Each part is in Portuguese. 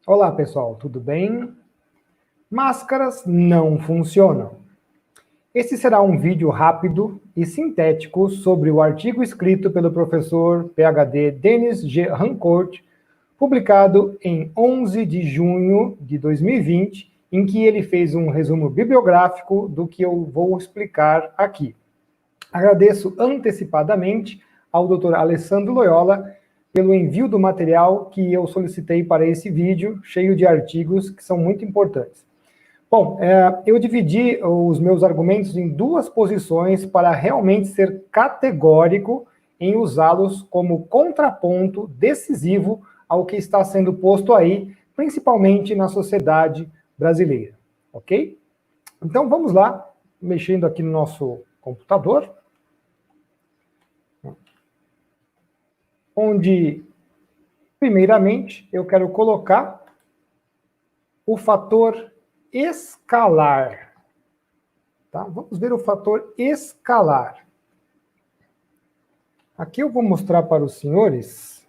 Olá, pessoal, tudo bem? Máscaras não funcionam. Esse será um vídeo rápido e sintético sobre o artigo escrito pelo professor PhD Denis G. Rancourt, publicado em 11 de junho de 2020, em que ele fez um resumo bibliográfico do que eu vou explicar aqui. Agradeço antecipadamente ao Dr. Alessandro Loyola pelo envio do material que eu solicitei para esse vídeo, cheio de artigos que são muito importantes. Bom, eu dividi os meus argumentos em duas posições para realmente ser categórico em usá-los como contraponto decisivo ao que está sendo posto aí, principalmente na sociedade brasileira, ok? Então vamos lá, mexendo aqui no nosso computador, onde, primeiramente, eu quero colocar o fator escalar. Tá? Vamos ver o fator escalar. Aqui eu vou mostrar para os senhores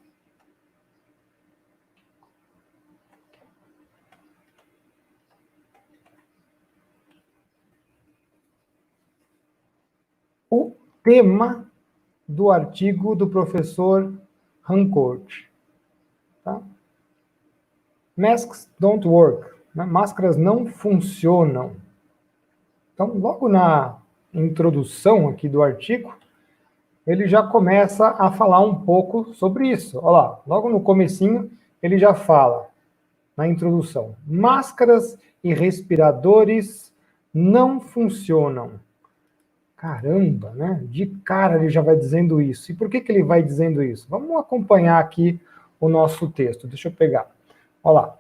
o tema do artigo do professor Rancourt. Tá? Masks don't work. Né? Máscaras não funcionam. Então, logo na introdução aqui do artigo, ele já começa a falar um pouco sobre isso. Olha lá, logo no comecinho, ele já fala, na introdução, máscaras e respiradores não funcionam. Caramba, né? De cara ele já vai dizendo isso. E por que ele vai dizendo isso? Vamos acompanhar aqui o nosso texto. Deixa eu pegar. Olha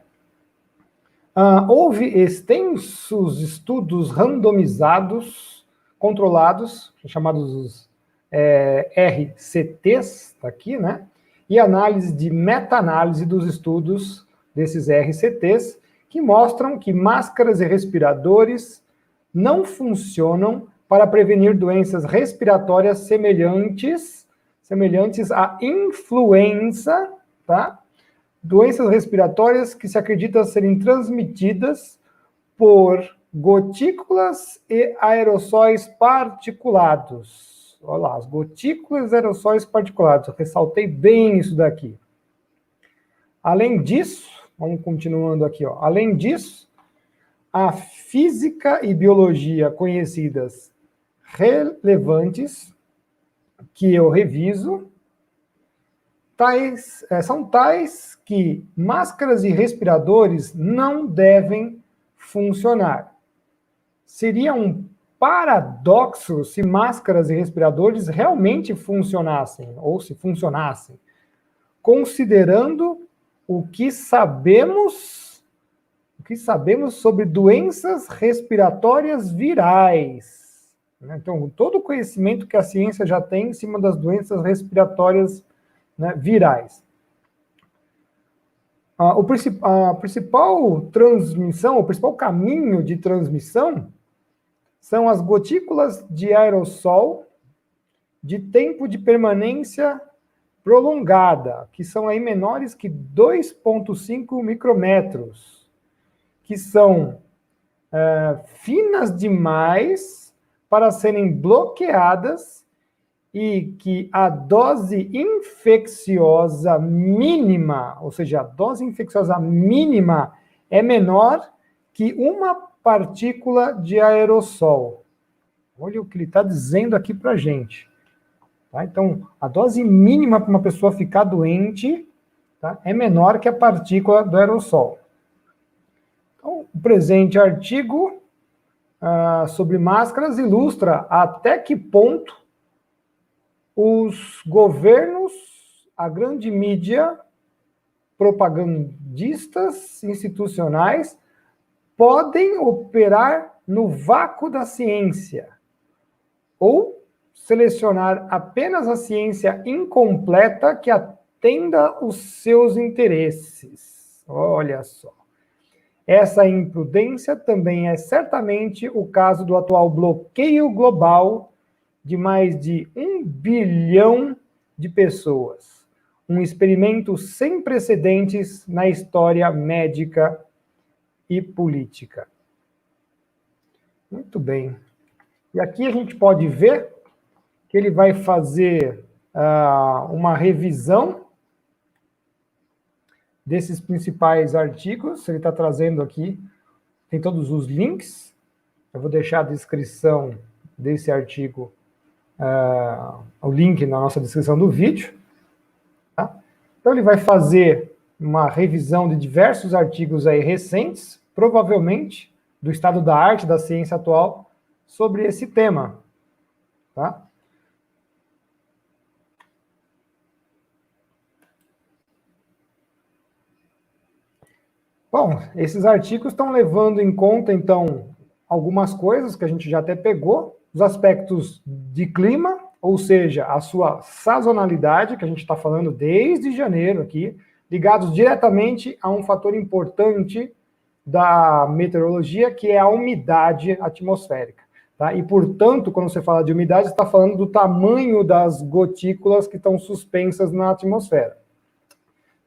lá. Houve extensos estudos randomizados, controlados, chamados RCTs, tá aqui, né? E análise de meta-análise dos estudos desses RCTs, que mostram que máscaras e respiradores não funcionam para prevenir doenças respiratórias semelhantes à influenza, tá? Doenças respiratórias que se acredita serem transmitidas por gotículas e aerossóis particulados. Olha lá, as gotículas e aerossóis particulados. Eu ressaltei bem isso daqui. Além disso, vamos continuando aqui, ó. Além disso, a física e biologia conhecidas relevantes, que eu reviso, são tais que máscaras e respiradores não devem funcionar. Seria um paradoxo se máscaras e respiradores realmente funcionassem, ou se funcionassem, considerando o que sabemos sobre doenças respiratórias virais. Então, todo o conhecimento que a ciência já tem em cima das doenças respiratórias, né, virais. A principal transmissão, o principal caminho de transmissão são as gotículas de aerossol de tempo de permanência prolongada, que são aí menores que 2,5 micrômetros, que são finas demais para serem bloqueadas e que a dose infecciosa mínima, ou seja, a dose infecciosa mínima é menor que uma partícula de aerossol. Olha o que ele está dizendo aqui para a gente. Tá? Então, a dose mínima para uma pessoa ficar doente, tá, é menor que a partícula do aerossol. Então, o presente artigo sobre máscaras ilustra até que ponto os governos, a grande mídia, propagandistas institucionais, podem operar no vácuo da ciência ou selecionar apenas a ciência incompleta que atenda os seus interesses. Olha só. Essa imprudência também é certamente o caso do atual bloqueio global de mais de 1 bilhão de pessoas. um experimento sem precedentes na história médica e política. Muito bem. E aqui a gente pode ver que ele vai fazer uma revisão desses principais artigos. Ele está trazendo aqui, tem todos os links. Eu vou deixar a descrição desse artigo, o link na nossa descrição do vídeo. Tá? Então ele vai fazer uma revisão de diversos artigos aí recentes, provavelmente do estado da arte, da ciência atual, sobre esse tema. Tá? Bom, esses artigos estão levando em conta, então, algumas coisas que a gente já até pegou, os aspectos de clima, ou seja, a sua sazonalidade, que a gente está falando desde janeiro aqui, ligados diretamente a um fator importante da meteorologia, que é a umidade atmosférica. Tá? E, portanto, quando você fala de umidade, você está falando do tamanho das gotículas que estão suspensas na atmosfera.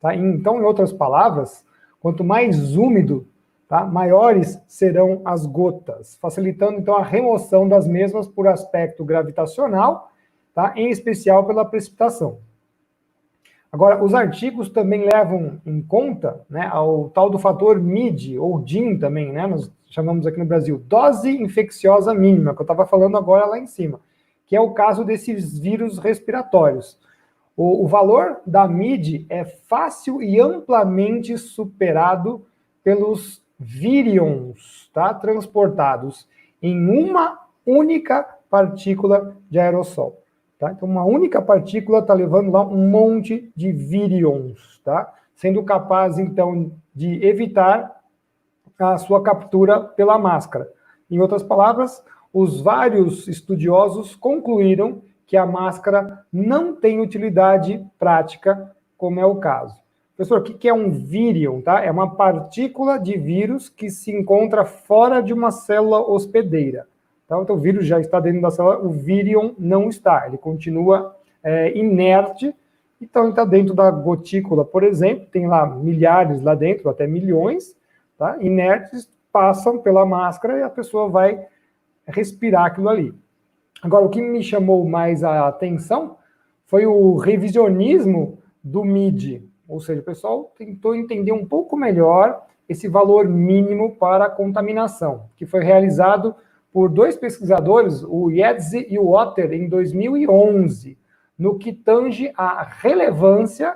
Tá? Então, em outras palavras, quanto mais úmido, tá, maiores serão as gotas, facilitando, então, a remoção das mesmas por aspecto gravitacional, tá, em especial pela precipitação. Agora, os artigos também levam em conta, né, ao tal do fator MID, ou DIN também, né, nós chamamos aqui no Brasil, dose infecciosa mínima, que eu estava falando agora lá em cima, que é o caso desses vírus respiratórios. O valor da MID é fácil e amplamente superado pelos vírions, tá, transportados em uma única partícula de aerossol. Tá? Então, uma única partícula está levando lá um monte de vírions, tá? Sendo capaz, então, de evitar a sua captura pela máscara. Em outras palavras, os vários estudiosos concluíram que a máscara não tem utilidade prática, como é o caso. Professor, o que é um vírion? Tá? É uma partícula de vírus que se encontra fora de uma célula hospedeira. Tá? Então, o vírus já está dentro da célula, o vírion não está, ele continua inerte, então ele está dentro da gotícula, por exemplo, tem lá milhares lá dentro, até milhões, tá? Inertes, passam pela máscara e a pessoa vai respirar aquilo ali. Agora, o que me chamou mais a atenção foi o revisionismo do MID, ou seja, o pessoal tentou entender um pouco melhor esse valor mínimo para a contaminação, que foi realizado por dois pesquisadores, o Yedze e o Otter, em 2011, no que tange a relevância,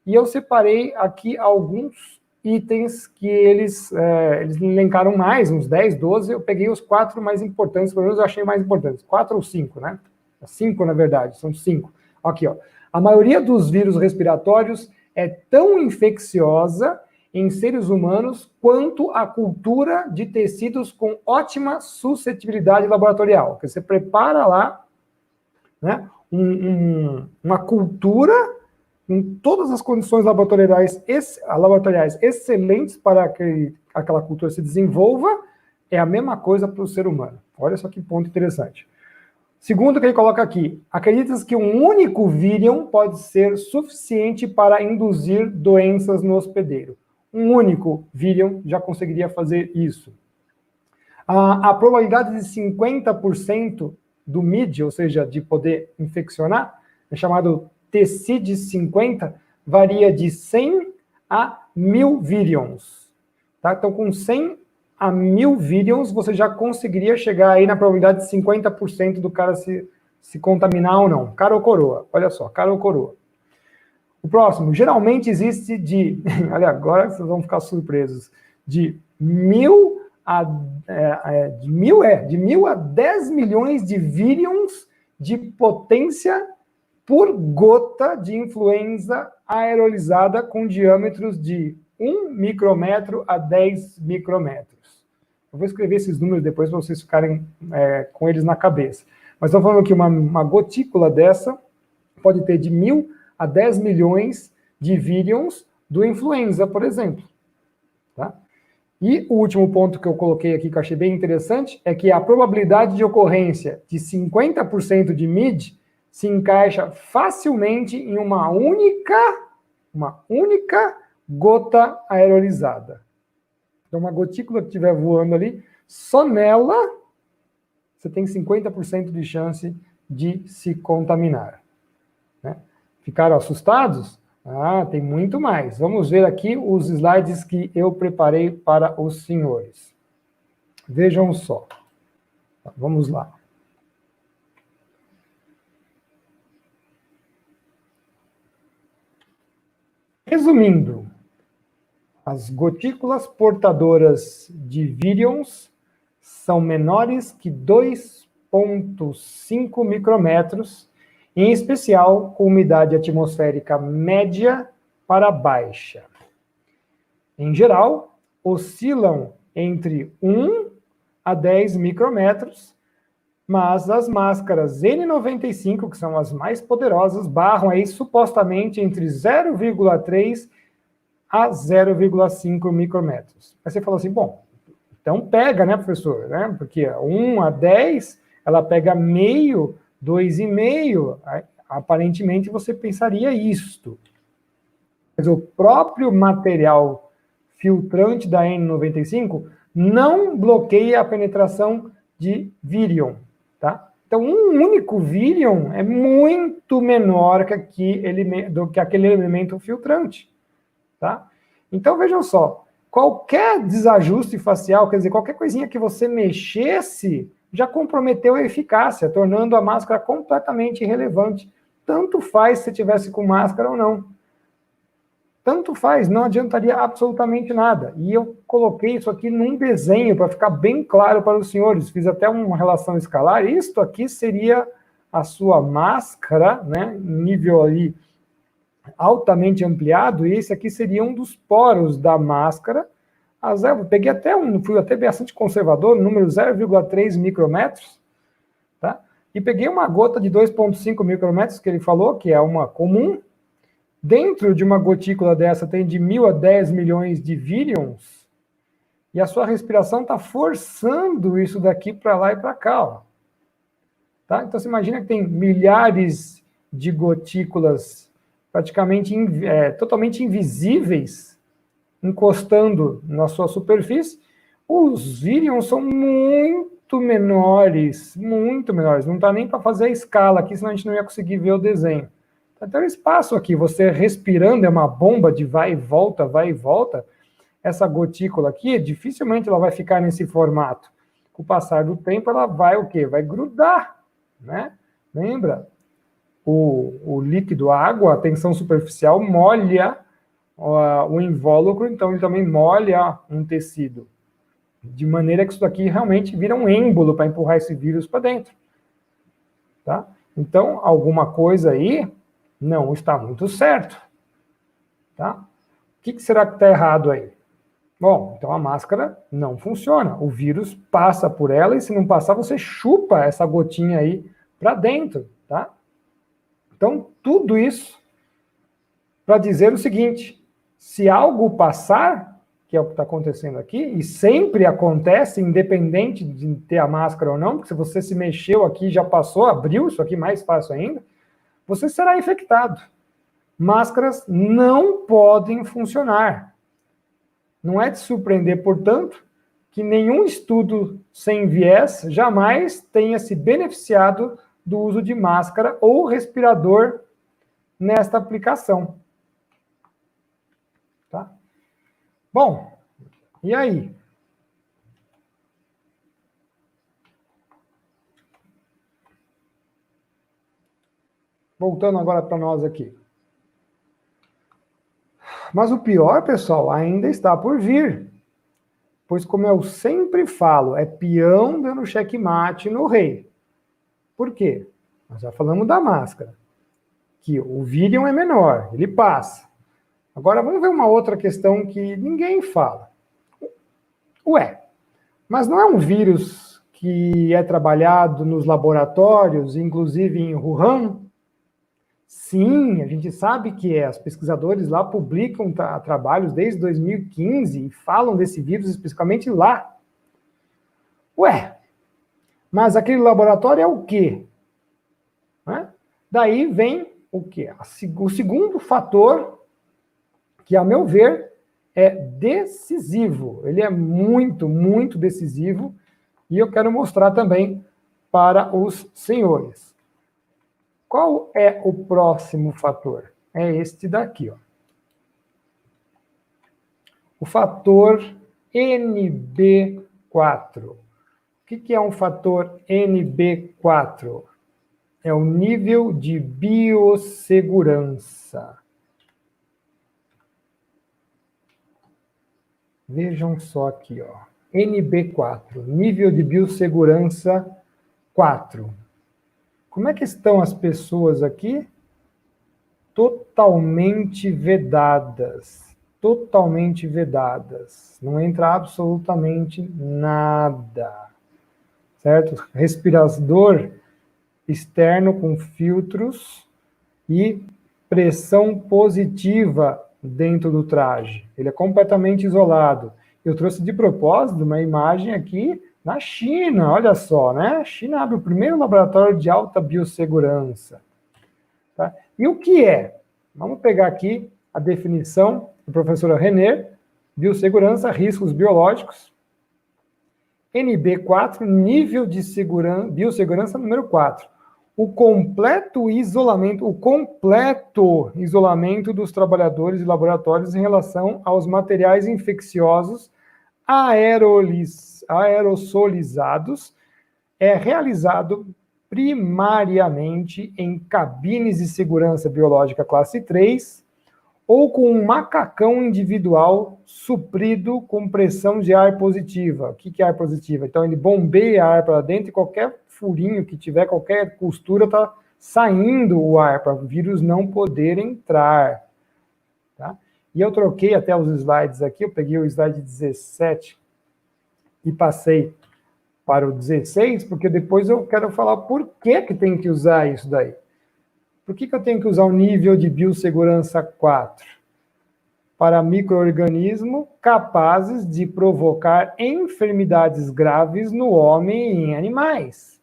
e eu separei aqui alguns itens que eles elencaram mais, uns 10, 12, eu peguei os 4 mais importantes, pelo menos eu achei mais importantes, 4 ou 5, né? 5, na verdade, são 5. Aqui, ó. A maioria dos vírus respiratórios é tão infecciosa em seres humanos quanto a cultura de tecidos com ótima suscetibilidade laboratorial. Que você prepara lá, né, uma cultura com todas as condições laboratoriais excelentes para que aquela cultura se desenvolva, é a mesma coisa para o ser humano. Olha só que ponto interessante. Segundo que ele coloca aqui, acredita-se que um único vírion pode ser suficiente para induzir doenças no hospedeiro. Um único vírion já conseguiria fazer isso. A probabilidade de 50% do MID, ou seja, de poder infeccionar, é chamado TCID50, varia de 100 a 1000 virions. Tá? Então, com 100 a 1000 virions, você já conseguiria chegar aí na probabilidade de 50% do cara se contaminar ou não. Cara ou coroa? Olha só, cara ou coroa. O próximo, geralmente existe de, olha, agora vocês vão ficar surpresos, de 1000 a 10 milhões de virions de potência por gota de influenza aerolizada com diâmetros de 1 micrômetro a 10 micrômetros. Eu vou escrever esses números depois para vocês ficarem com eles na cabeça. Mas estamos falando que uma gotícula dessa pode ter de 1000 a 10 milhões de virions do influenza, por exemplo. Tá? E o último ponto que eu coloquei aqui, que eu achei bem interessante, é que a probabilidade de ocorrência de 50% de MID se encaixa facilmente em uma única gota aerolizada. Então, uma gotícula que estiver voando ali, só nela você tem 50% de chance de se contaminar. Né? Ficaram assustados? Ah, tem muito mais. Vamos ver aqui os slides que eu preparei para os senhores. Vejam só. Vamos lá. Resumindo, as gotículas portadoras de vírions são menores que 2,5 micrômetros, em especial com umidade atmosférica média para baixa. Em geral, oscilam entre 1 a 10 micrômetros, mas as máscaras N95, que são as mais poderosas, barram aí supostamente entre 0,3 a 0,5 micrômetros. Aí você falou assim, bom, então pega, né, professor? Né? Porque 1 a 10, ela pega meio, 2,5, aparentemente você pensaria isto. Mas o próprio material filtrante da N95 não bloqueia a penetração de vírion, tá? Então, um único vírion é muito menor do que aquele elemento filtrante, tá? Então, vejam só, qualquer desajuste facial, quer dizer, qualquer coisinha que você mexesse, já comprometeu a eficácia, tornando a máscara completamente irrelevante. Tanto faz se tivesse com máscara ou não. Tanto faz, não adiantaria absolutamente nada. E eu coloquei isso aqui num desenho para ficar bem claro para os senhores. Fiz até uma relação escalar. Isto aqui seria a sua máscara, né, nível ali altamente ampliado, e esse aqui seria um dos poros da máscara. Eu peguei fui até bastante conservador, número 0,3 micrômetros, tá? E peguei uma gota de 2,5 micrômetros, que ele falou, que é uma comum. Dentro de uma gotícula dessa tem de 1.000 a 10 milhões de vírions, e a sua respiração está forçando isso daqui para lá e para cá. Ó. Tá? Então, você imagina que tem milhares de gotículas praticamente totalmente invisíveis encostando na sua superfície. Os vírions são muito menores, muito menores. Não está nem para fazer a escala aqui, senão a gente não ia conseguir ver o desenho. Então, o espaço aqui, você respirando, é uma bomba de vai e volta, vai e volta. Essa gotícula aqui, dificilmente ela vai ficar nesse formato. Com o passar do tempo, ela vai o quê? Vai grudar, né? Lembra? O líquido, a água, a tensão superficial, molha o invólucro, então ele também molha um tecido. De maneira que isso daqui realmente vira um êmbolo para empurrar esse vírus para dentro. Tá? Então, alguma coisa aí não está muito certo. Tá? O que será que está errado aí? Bom, então a máscara não funciona. O vírus passa por ela e se não passar, você chupa essa gotinha aí para dentro. Tá? Então, tudo isso para dizer o seguinte, se algo passar, que é o que está acontecendo aqui, e sempre acontece, independente de ter a máscara ou não, porque se você se mexeu aqui, já passou, abriu, isso aqui mais fácil ainda, você será infectado. Máscaras não podem funcionar. Não é de surpreender, portanto, que nenhum estudo sem viés jamais tenha se beneficiado do uso de máscara ou respirador nesta aplicação. Tá? Bom, e aí? Voltando agora para nós aqui. Mas o pior, pessoal, ainda está por vir. Pois, como eu sempre falo, é peão dando checkmate no rei. Por quê? Nós já falamos da máscara. Que o vírion é menor, ele passa. Agora, vamos ver uma outra questão que ninguém fala. Ué, mas não é um vírus que é trabalhado nos laboratórios, inclusive em Wuhan? Sim, a gente sabe que é. Os pesquisadores lá publicam trabalhos desde 2015 e falam desse vírus especificamente lá. Ué, mas aquele laboratório é o quê? Daí vem o quê? O segundo fator, que, a meu ver, é decisivo. Ele é muito, muito decisivo, e eu quero mostrar também para os senhores. Qual é o próximo fator? É este daqui, ó. O fator NB4. O que é um fator NB4? É o nível de biossegurança. Vejam só aqui, ó. NB4, nível de biossegurança 4. Como é que estão as pessoas aqui? Totalmente vedadas. Totalmente vedadas. Não entra absolutamente nada. Certo? Respirador externo com filtros e pressão positiva dentro do traje. Ele é completamente isolado. Eu trouxe de propósito uma imagem aqui na China, olha só, né? A China abre o primeiro laboratório de alta biossegurança. Tá? E o que é? Vamos pegar aqui a definição da professora Renner, biossegurança, riscos biológicos. NB4, nível de biossegurança número 4. O completo isolamento dos trabalhadores e laboratórios em relação aos materiais infecciosos aerosolizados é realizado primariamente em cabines de segurança biológica classe 3 ou com um macacão individual suprido com pressão de ar positiva. O que é ar positiva? Então, ele bombeia ar para dentro e qualquer furinho que tiver, qualquer costura, está saindo o ar para o vírus não poder entrar. Tá? E eu troquei até os slides aqui, eu peguei o slide 17 e passei para o 16, porque depois eu quero falar por que tem que usar isso daí. Por que eu tenho que usar o nível de biossegurança 4? Para micro-organismos capazes de provocar enfermidades graves no homem e em animais,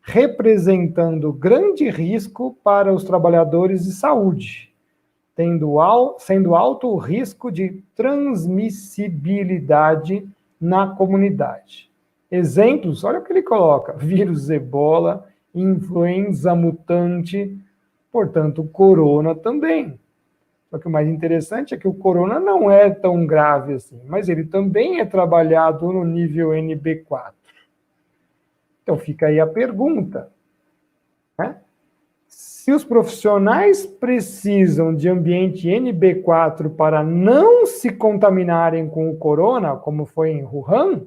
representando grande risco para os trabalhadores de saúde, sendo alto o risco de transmissibilidade na comunidade. Exemplos, olha o que ele coloca: vírus Ebola, influenza mutante, portanto, o corona também. Só que o mais interessante é que o corona não é tão grave assim, mas ele também é trabalhado no nível NB4. Então fica aí a pergunta, né? Se os profissionais precisam de ambiente NB4 para não se contaminarem com o corona, como foi em Wuhan,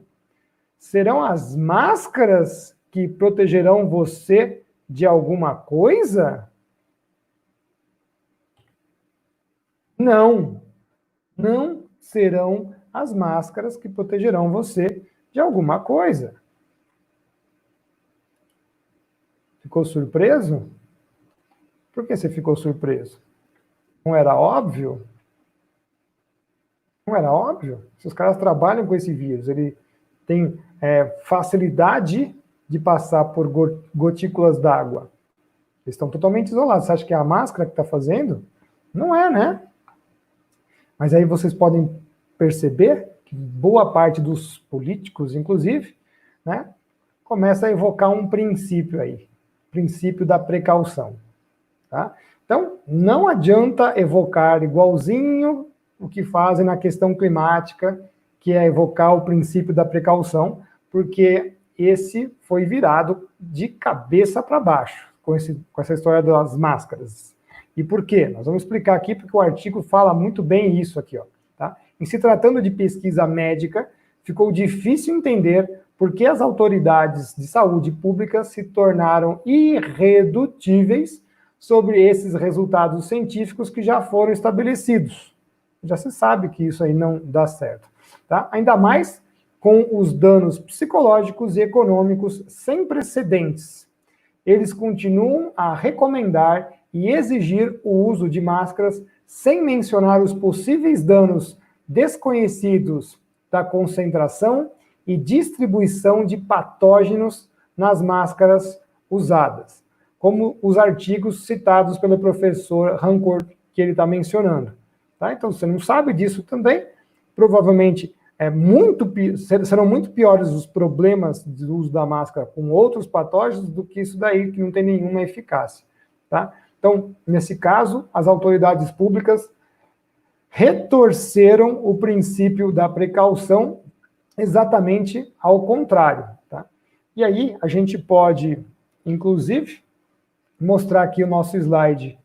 serão as máscaras que protegerão você de alguma coisa? Não, não serão as máscaras que protegerão você de alguma coisa. Ficou surpreso? Por que você ficou surpreso? Não era óbvio? Não era óbvio? Se os caras trabalham com esse vírus, ele tem facilidade de passar por gotículas d'água. Eles estão totalmente isolados. Você acha que é a máscara que está fazendo? Não é, né? Mas aí vocês podem perceber que boa parte dos políticos, inclusive, né, começa a evocar um princípio aí, princípio da precaução. Tá? Então, não adianta evocar igualzinho o que fazem na questão climática, que é evocar o princípio da precaução, porque esse foi virado de cabeça para baixo, com essa história das máscaras. E por quê? Nós vamos explicar aqui, porque o artigo fala muito bem isso aqui, ó, tá? Em se tratando de pesquisa médica, ficou difícil entender por que as autoridades de saúde pública se tornaram irredutíveis sobre esses resultados científicos que já foram estabelecidos. Já se sabe que isso aí não dá certo, tá? Ainda mais com os danos psicológicos e econômicos sem precedentes. Eles continuam a recomendar e exigir o uso de máscaras sem mencionar os possíveis danos desconhecidos da concentração e distribuição de patógenos nas máscaras usadas. como os artigos citados pelo professor Rancourt, que ele está mencionando. Tá? Então, você não sabe disso também, provavelmente serão muito piores os problemas do uso da máscara com outros patógenos do que isso daí, que não tem nenhuma eficácia. Tá? Então, nesse caso, as autoridades públicas retorceram o princípio da precaução exatamente ao contrário. Tá? E aí, a gente pode, inclusive, mostrar aqui o nosso slide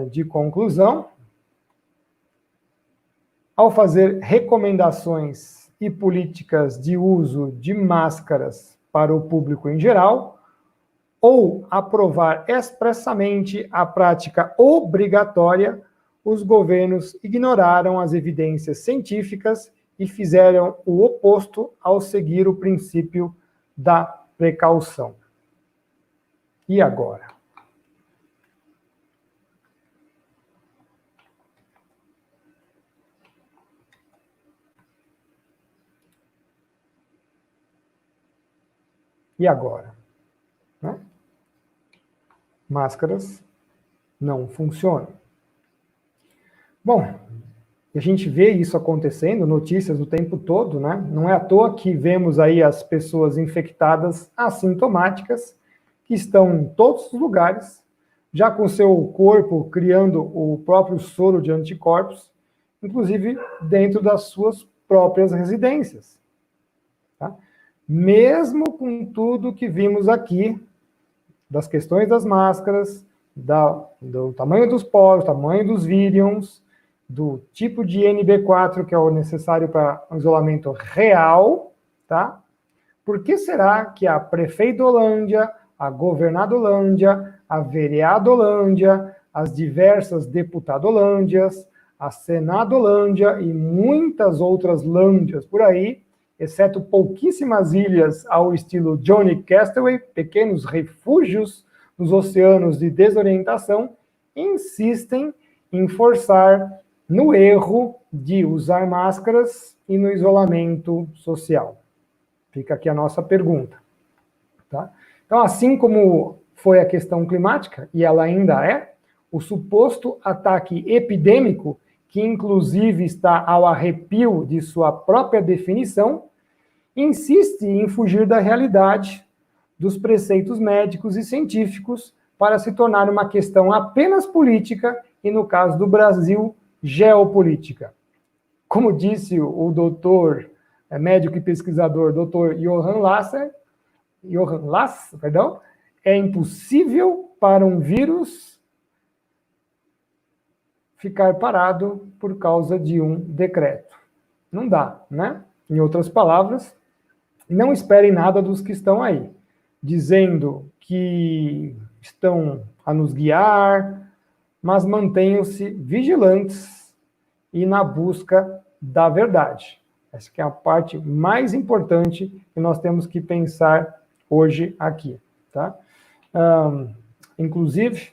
de conclusão. Ao fazer recomendações e políticas de uso de máscaras para o público em geral, ou aprovar expressamente a prática obrigatória, os governos ignoraram as evidências científicas e fizeram o oposto ao seguir o princípio da precaução. E agora? E agora? Né? Máscaras não funcionam. Bom, a gente vê isso acontecendo, notícias o tempo todo, né? Não é à toa que vemos aí as pessoas infectadas assintomáticas, que estão em todos os lugares, já com seu corpo criando o próprio soro de anticorpos, inclusive dentro das suas próprias residências. Tá? Mesmo com tudo que vimos aqui, das questões das máscaras, do tamanho dos poros, tamanho dos virions, do tipo de NB4 que é o necessário para um isolamento real, tá? Por que será que a prefeitolândia, a governadolândia, a vereadolândia, as diversas deputadolândias, a senadolândia e muitas outras lândias por aí, exceto pouquíssimas ilhas ao estilo Johnny Castaway, pequenos refúgios nos oceanos de desorientação, insistem em forçar no erro de usar máscaras e no isolamento social? Fica aqui a nossa pergunta. Tá? Então, assim como foi a questão climática, e ela ainda é, o suposto ataque epidêmico, que inclusive está ao arrepio de sua própria definição, insiste em fugir da realidade, dos preceitos médicos e científicos, para se tornar uma questão apenas política e, no caso do Brasil, geopolítica. Como disse o doutor, médico e pesquisador, doutor Johann Lass, é impossível para um vírus ficar parado por causa de um decreto. Não dá, né? Em outras palavras, não esperem nada dos que estão aí, dizendo que estão a nos guiar, mas mantenham-se vigilantes e na busca da verdade. Essa que é a parte mais importante que nós temos que pensar hoje aqui. Tá? Inclusive,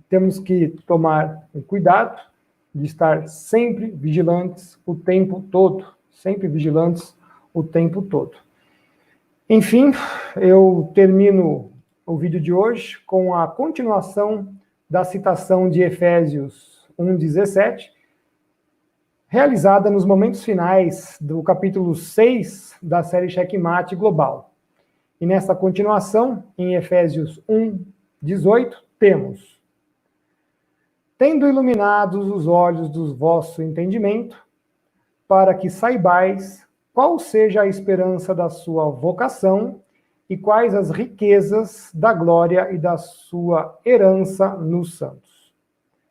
temos que tomar cuidado de estar sempre vigilantes o tempo todo, sempre vigilantes o tempo todo. Enfim, eu termino o vídeo de hoje com a continuação da citação de Efésios 1:17, realizada nos momentos finais do capítulo 6 da série Checkmate Global. E nessa continuação, em Efésios 1:18, temos: tendo iluminados os olhos do vosso entendimento, para que saibais qual seja a esperança da sua vocação e quais as riquezas da glória e da sua herança nos santos.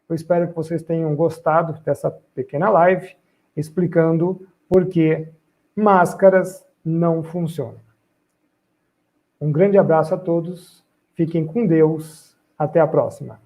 Eu espero que vocês tenham gostado dessa pequena live, explicando por que máscaras não funcionam. Um grande abraço a todos, fiquem com Deus, até a próxima.